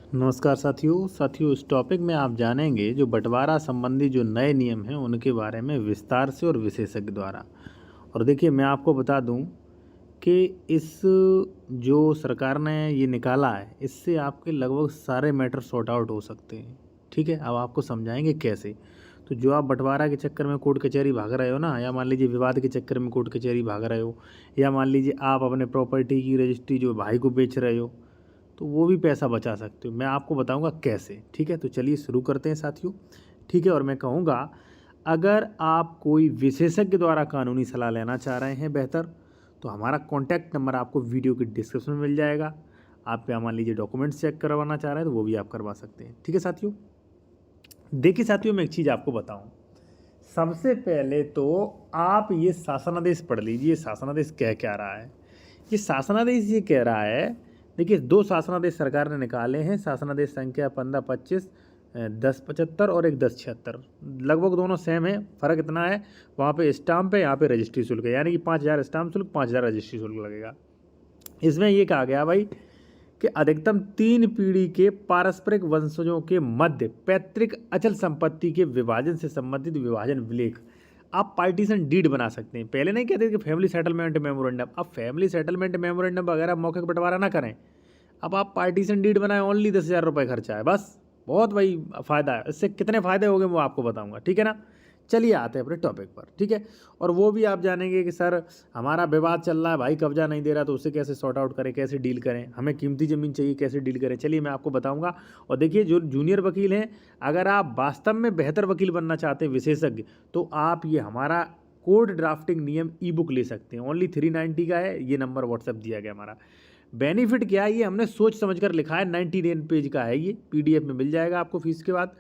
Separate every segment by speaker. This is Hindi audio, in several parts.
Speaker 1: नमस्कार साथियों इस टॉपिक में आप जानेंगे जो बंटवारा संबंधी जो नए नियम हैं उनके बारे में विस्तार से और विशेषज्ञ द्वारा। और देखिए मैं आपको बता दूं कि इस जो सरकार ने ये निकाला है इससे आपके लगभग सारे मैटर सॉर्ट आउट हो सकते हैं। ठीक है, अब आपको समझाएंगे कैसे। तो जो आप बंटवारा के चक्कर में कोर्ट कचहरी भाग रहे हो ना, या मान लीजिए विवाद के चक्कर में कोर्ट कचहरी भाग रहे हो, या मान लीजिए आप अपने प्रॉपर्टी की रजिस्ट्री जो भाई को बेच रहे हो, तो वो भी पैसा बचा सकते हो। मैं आपको बताऊंगा कैसे। ठीक है, तो चलिए शुरू करते हैं साथियों। ठीक है, और मैं कहूँगा अगर आप कोई विशेषज्ञ द्वारा कानूनी सलाह लेना चाह रहे हैं बेहतर, तो हमारा कॉन्टैक्ट नंबर आपको वीडियो के डिस्क्रिप्शन में मिल जाएगा। आप या मान लीजिए डॉक्यूमेंट्स चेक करवाना चाह रहे हैं तो वो भी आप करवा सकते हैं। ठीक है साथियों, देखिए साथियों मैं एक चीज़ आपको बताऊं। सबसे पहले तो आप ये शासनादेश पढ़ लीजिए। शासनादेश कह क्या रहा है? ये शासनादेश ये कह रहा है, देखिए दो शासनादेश सरकार ने निकाले हैं। शासनादेश संख्या 1525 1075 और एक 1076। लगभग दोनों सेम है, फ़र्क इतना है वहाँ पे स्टाम्प है, यहाँ पे रजिस्ट्री शुल्क है। यानी कि 5000 स्टाम्प शुल्क, 5000 रजिस्ट्री शुल्क लगेगा। इसमें ये कहा गया भाई कि अधिकतम 3 पीढ़ी के पारस्परिक वंशजों के मध्य पैतृक अचल संपत्ति के विभाजन से संबंधित विभाजन विलेख आप पार्टीशन डीड बना सकते हैं। पहले नहीं कहते कि फैमिली सेटलमेंट मेमोरेंडम, अब फैमिली सेटलमेंट मेमोरेंडम वगैरह मौखिक बंटवारा ना करें, अब आप पार्टीशन डीड बनाएं। ओनली 10,000 रुपये खर्चा है बस, बहुत भाई फ़ायदा है। इससे कितने फ़ायदे हो गए वो आपको बताऊंगा। ठीक है ना, चलिए आते हैं अपने टॉपिक पर। ठीक है, और वो भी आप जानेंगे कि सर हमारा विवाद चल रहा है, भाई कब्जा नहीं दे रहा, तो उसे कैसे सॉर्ट आउट करें, कैसे डील करें, हमें कीमती ज़मीन चाहिए कैसे डील करें। चलिए मैं आपको बताऊंगा। और देखिए जो जूनियर वकील हैं, अगर आप वास्तव में बेहतर वकील बनना चाहते हैं विशेषज्ञ, तो आप ये हमारा कोड ड्राफ्टिंग नियम ई बुक ले सकते हैं। ओनली 390 का है, ये नंबर व्हाट्सएप दिया गया हमारा। बेनिफिट क्या है, ये हमने सोच समझ कर लिखा है। 99 पेज का है, ये PDF में मिल जाएगा आपको फीस के बाद।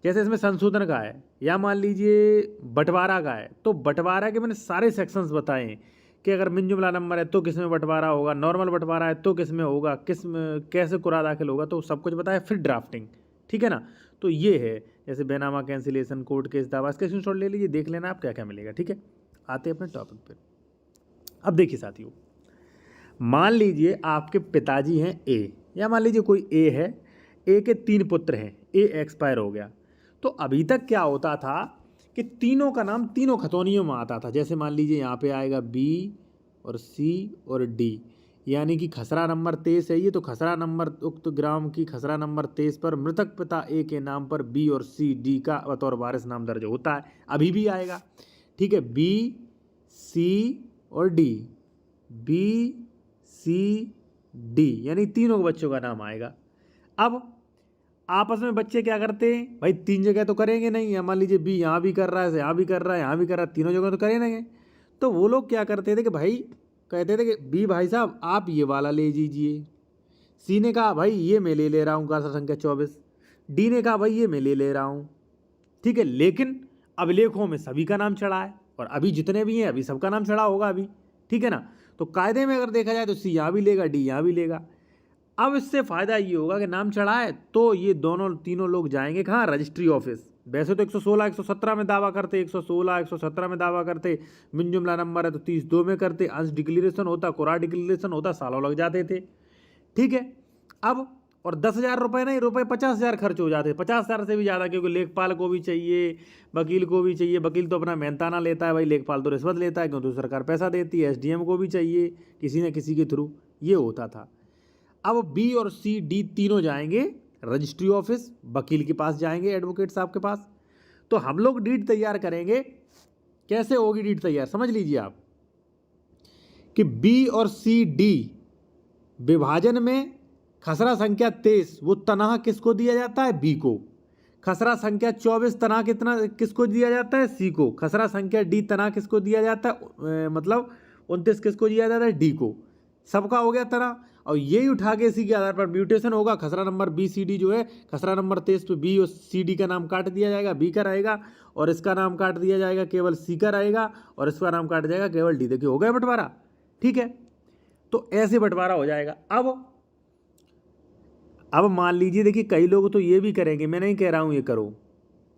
Speaker 1: जैसे इसमें संशोधन का है, या मान लीजिए बंटवारा का है, तो बंटवारा के मैंने सारे सेक्शंस बताए हैं कि अगर मिन जुमला नंबर है तो किस में बंटवारा होगा, नॉर्मल बंटवारा है तो किस में होगा, किस में कैसे कुरा दाखिल होगा, तो सब कुछ बताया। फिर ड्राफ्टिंग, ठीक है ना। तो ये है जैसे बेनामा कैंसिलेशन, कोर्ट केस, दावा, इसका स्क्रीनशॉट ले लीजिए, देख लेना आप क्या क्या मिलेगा। ठीक है, आते हैं अपने टॉपिक पर। अब देखिए साथियों, मान लीजिए आपके पिताजी हैं ए, या मान लीजिए कोई ए है, ए के 3 पुत्र हैं, ए एक्सपायर हो गया। तो अभी तक क्या होता था कि तीनों का नाम तीनों खतौनियों में आता था। जैसे मान लीजिए यहाँ पे आएगा बी और सी और डी, यानी कि खसरा नंबर 23 है ये, तो खसरा नंबर उक्त ग्राम की खसरा नंबर 23 पर मृतक पिता ए के नाम पर बी और सी डी का बतौर वारिस नाम दर्ज होता है। अभी भी आएगा। ठीक है, बी सी और डी, बी सी डी, यानी तीनों बच्चों का नाम आएगा। अब आपस में बच्चे क्या करते हैं भाई, 3 जगह तो करेंगे नहीं। या मान लीजिए बी यहाँ भी कर रहा है, यहाँ भी कर रहा है, यहाँ भी कर रहा है, तीनों जगह तो करेंगे। तो वो लोग क्या करते थे कि भाई कहते थे कि बी भाई साहब आप ये वाला ले लीजिए। सी ने कहा भाई ये मैं ले रहा हूँ गासा संख्या 24। डी ने कहा भाई ये मैं ले रहा हूँ। ठीक है, लेकिन अभिलेखों में सभी का नाम चढ़ा है, और अभी जितने भी हैं अभी सबका नाम चढ़ा होगा अभी। ठीक है ना, तो कायदे में अगर देखा जाए तो सी यहाँ भी लेगा, डी यहाँ भी लेगा। अब इससे फ़ायदा ये होगा कि नाम चढ़ा है तो ये दोनों तीनों लोग जाएंगे कहाँ, रजिस्ट्री ऑफिस। वैसे तो 116 117 में दावा करते, 116 117 में दावा करते, मिन जुमला नंबर है तो 32 में करते, अंश डिक्लेरेशन होता, कोरा डिक्लेरेशन होता, सालों लग जाते थे। ठीक है, अब और 10,000 रुपये नहीं, रुपये 50,000 खर्च हो जाते, 50,000 से भी ज़्यादा, क्योंकि लेखपाल को भी चाहिए, वकील को भी चाहिए। वकील तो अपना मेहनताना लेता है भाई, लेखपाल तो रिश्वत लेता है क्योंकि तो सरकार पैसा देती है। SDM को भी चाहिए किसी न किसी के थ्रू, ये होता था। अब बी और सी डी तीनों जाएंगे रजिस्ट्री ऑफिस, वकील के पास जाएंगे, एडवोकेट साहब के पास। तो हम लोग डीड तैयार करेंगे। कैसे होगी डीड तैयार, समझ लीजिए आप कि बी और सी डी विभाजन में खसरा संख्या 23 वो तनहा किसको दिया जाता है, बी को। खसरा संख्या 24 तनहा कितना किसको दिया जाता है, सी को। खसरा संख्या डी तनहा किसको दिया जाता है, मतलब 29 किसको दिया जाता है, डी को। सबका हो गया तरह, और यही उठा के इसी के आधार पर म्यूटेशन होगा। खसरा नंबर बी सी डी जो है, खसरा नंबर 23 पे बी और सी डी का नाम काट दिया जाएगा, बी का रहेगा, और इसका नाम काट दिया जाएगा केवल सी का रहेगा, और इसका नाम काट जाएगा केवल डी। देखिए हो गया बंटवारा। ठीक है, तो ऐसे बंटवारा हो जाएगा। अब मान लीजिए, देखिए कई लोग तो ये भी करेंगे, मैं नहीं कह रहा हूँ ये करो।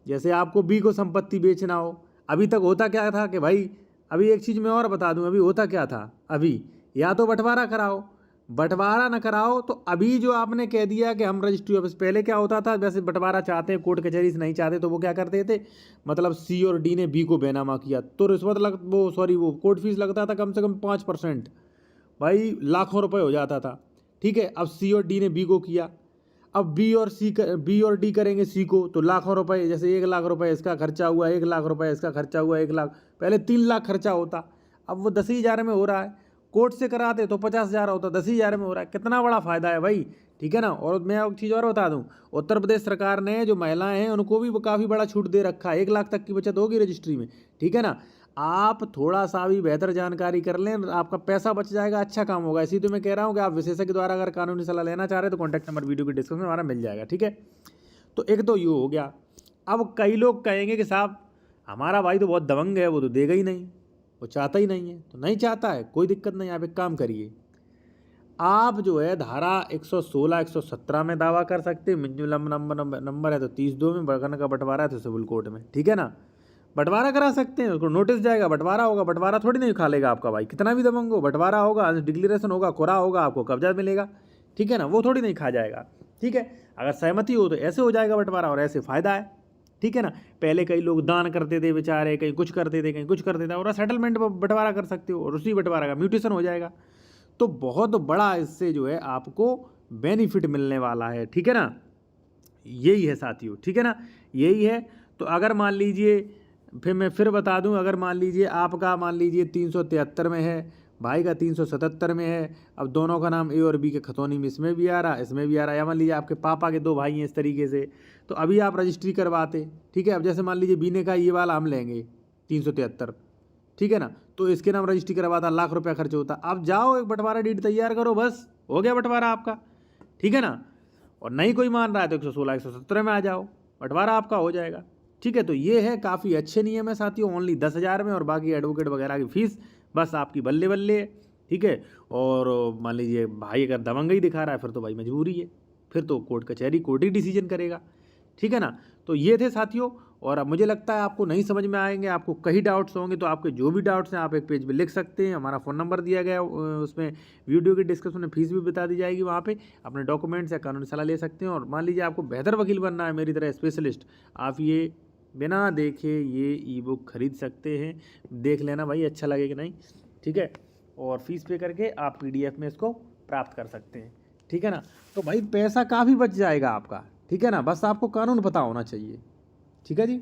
Speaker 1: जैसे आपको बी को संपत्ति बेचना हो, अभी तक होता क्या था कि भाई, अभी एक चीज़ मैं और बता दूं, अभी होता क्या था, अभी या तो बंटवारा कराओ, बंटवारा न कराओ तो अभी जो आपने कह दिया कि हम रजिस्ट्री ऑफिस, पहले क्या होता था, वैसे बंटवारा चाहते हैं कोर्ट कचहरी से नहीं चाहते तो वो क्या करते थे, मतलब सी और डी ने बी को बेनामा किया तो रिश्वत वो कोर्ट फीस लगता था कम से कम 5%, भाई लाखों रुपए हो जाता था। ठीक है, अब सी और डी ने बी को किया, अब बी और डी करेंगे सी को तो लाखों रुपए, जैसे 1 लाख रुपए इसका खर्चा हुआ, 1 लाख रुपए इसका खर्चा हुआ, 1 लाख, पहले 3 लाख खर्चा होता, अब वो 10,000 में हो रहा है। कोर्ट से कराते तो 50,000 होता, 10,000 में हो रहा है। कितना बड़ा फायदा है भाई। ठीक है ना। और मैं एक चीज़ और बता दूं, उत्तर प्रदेश सरकार ने जो महिलाएं हैं उनको भी काफ़ी बड़ा छूट दे रखा है, 1 लाख तक की बचत होगी रजिस्ट्री में। ठीक है ना। आप थोड़ा सा भी बेहतर जानकारी कर लें, आपका पैसा बच जाएगा, अच्छा काम होगा। इसी तो मैं कह रहा हूँ कि आप विशेषज्ञ द्वारा अगर कानूनी सलाह लेना चाह रहे हैं तो कॉन्टैक्ट नंबर वीडियो के डिस्क्रिप्शन में हमारा मिल जाएगा। ठीक है, तो एक तो ये हो गया। अब कई लोग कहेंगे कि साहब हमारा भाई तो बहुत दबंग है, वो तो देगा ही नहीं, वो चाहता ही नहीं है। तो नहीं चाहता है, कोई दिक्कत नहीं। आप एक काम करिए, आप जो है धारा 116 117 में दावा कर सकते हैं, मिनिमम नंबर है तो 32 में, बड़कन का बंटवारा है तो सिविल कोर्ट में। ठीक है ना, बंटवारा करा सकते हैं, उसको नोटिस जाएगा, बंटवारा होगा। बंटवारा थोड़ी नहीं खा लेगा आपका भाई, कितना भी दबंग हो, बंटवारा होगा, डिक्लेरेशन होगा, कोरा होगा, आपको कब्जा मिलेगा। ठीक है ना, वो थोड़ी नहीं खा जाएगा। ठीक है, अगर सहमति हो तो ऐसे हो जाएगा बंटवारा, और ऐसे फ़ायदा है। ठीक है ना। पहले कई लोग दान करते थे बेचारे, कहीं कुछ करते थे, कहीं कुछ करते थे, और सेटलमेंट बंटवारा कर सकते हो और उसी बंटवारा का म्यूटेशन हो जाएगा। तो बहुत बड़ा इससे जो है आपको बेनिफिट मिलने वाला है। ठीक है ना, यही है साथियों। ठीक है ना, यही है। तो अगर मान लीजिए, फिर मैं फिर बता दूं, अगर मान लीजिए आपका मान लीजिए 373 में है, भाई का 377 में है, अब दोनों का नाम ए और बी के खतौनी में इसमें भी आ रहा है, इसमें भी आ रहा है, या मान लीजिए आपके पापा के 2 भाई हैं इस तरीके से, तो अभी आप रजिस्ट्री करवाते। ठीक है, अब जैसे मान लीजिए बी ने कहा ये वाला हम लेंगे 373, ठीक है ना, तो इसके नाम रजिस्ट्री करवाता, लाख रुपया खर्च होता। अब जाओ एक बंटवारा डीड तैयार करो, बस हो गया बंटवारा आपका। ठीक है ना। और नहीं कोई मान रहा है तो 116 117 में आ जाओ, बंटवारा आपका हो जाएगा। ठीक है, तो ये है, काफ़ी अच्छे नियम है साथियों, ओनली 10,000 में, और बाकी एडवोकेट वगैरह की फीस बस आपकी बल्ले बल्ले है। ठीक है, और मान लीजिए भाई अगर दबंगई दिखा रहा है फिर तो भाई मजबूरी है, फिर तो कोर्ट कचहरी, कोर्ट ही डिसीजन करेगा। ठीक है ना। तो ये थे साथियों, और अब मुझे लगता है आपको नहीं समझ में आएंगे, आपको कई डाउट्स होंगे, तो आपके जो भी डाउट्स हैं आप एक पेज पे लिख सकते हैं। हमारा फ़ोन नंबर दिया गया उसमें, वीडियो के डिस्क्रिप्शन में फीस भी बता दी जाएगी, वहाँ पे अपने डॉक्यूमेंट्स या कानूनी सलाह ले सकते हैं। और मान लीजिए आपको बेहतर वकील बनना है मेरी तरह स्पेशलिस्ट, आप ये बिना देखे ये ई बुक खरीद सकते हैं। देख लेना भाई अच्छा लगे कि नहीं। ठीक है, और फीस पे करके आप PDF में इसको प्राप्त कर सकते हैं। ठीक है ना। तो भाई पैसा काफ़ी बच जाएगा आपका। ठीक है ना, बस आपको कानून पता होना चाहिए। ठीक है जी।